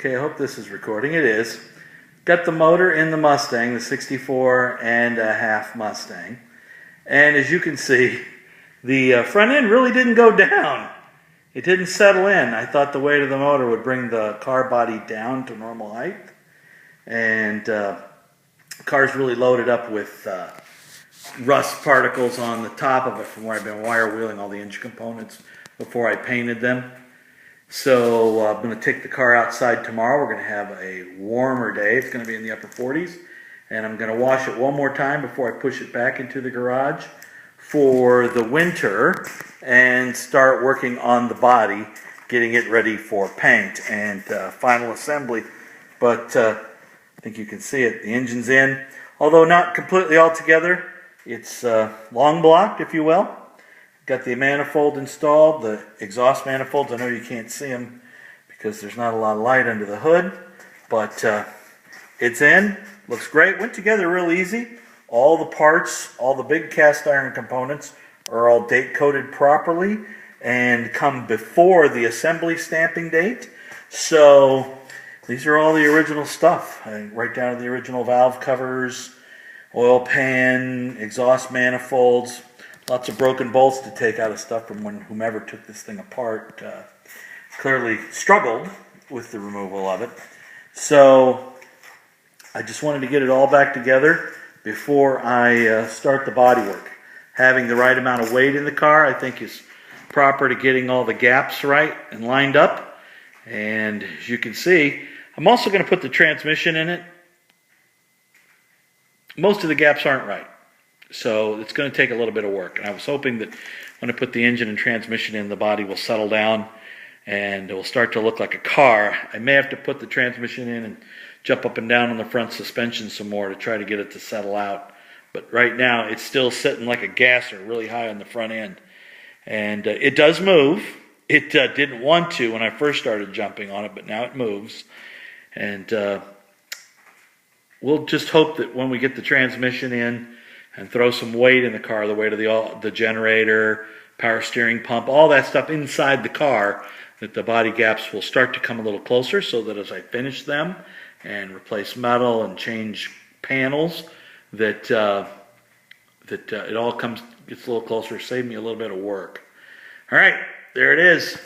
Okay, I hope this is recording. It is. Got the motor in the Mustang, the 64 and a half Mustang. And as you can see, the front end really didn't go down. It didn't settle in. I thought the weight of the motor would bring the car body down to normal height. And the car's really loaded up with rust particles on the top of it from where I've been wire wheeling all the engine components before I painted them. So I'm going to take the car outside tomorrow. We're going to have a warmer day. It's going to be in the upper 40s. And I'm going to wash it one more time before I push it back into the garage for the winter and start working on the body, getting it ready for paint and final assembly. But I think you can see it. The engine's in, although not completely all together. It's long blocked, if you will. Got the manifold installed, the exhaust manifolds. I know you can't see them because there's not a lot of light under the hood, but it's in. Looks great. Went together real easy. All the parts, all the big cast iron components are all date coded properly and come before the assembly stamping date. So these are all the original stuff, right down to the original valve covers, oil pan, exhaust manifolds. Lots of broken bolts to take out of stuff from when whomever took this thing apart clearly struggled with the removal of it. So I just wanted to get it all back together before I start the bodywork. Having the right amount of weight in the car, I think, is proper to getting all the gaps right and lined up. And as you can see, I'm also going to put the transmission in it. Most of the gaps aren't right, so it's going to take a little bit of work. And I was hoping that when I put the engine and transmission in, the body will settle down and it will start to look like a car. I may have to put the transmission in and jump up and down on the front suspension some more to try to get it to settle out. But right now, it's still sitting like a gasser really high on the front end. And it does move. It didn't want to when I first started jumping on it, but now it moves. And we'll just hope that when we get the transmission in and throw some weight in the car, the weight of the generator, power steering pump, all that stuff inside the car, that the body gaps will start to come a little closer so that as I finish them and replace metal and change panels, that it all gets a little closer, save me a little bit of work. All right, there it is.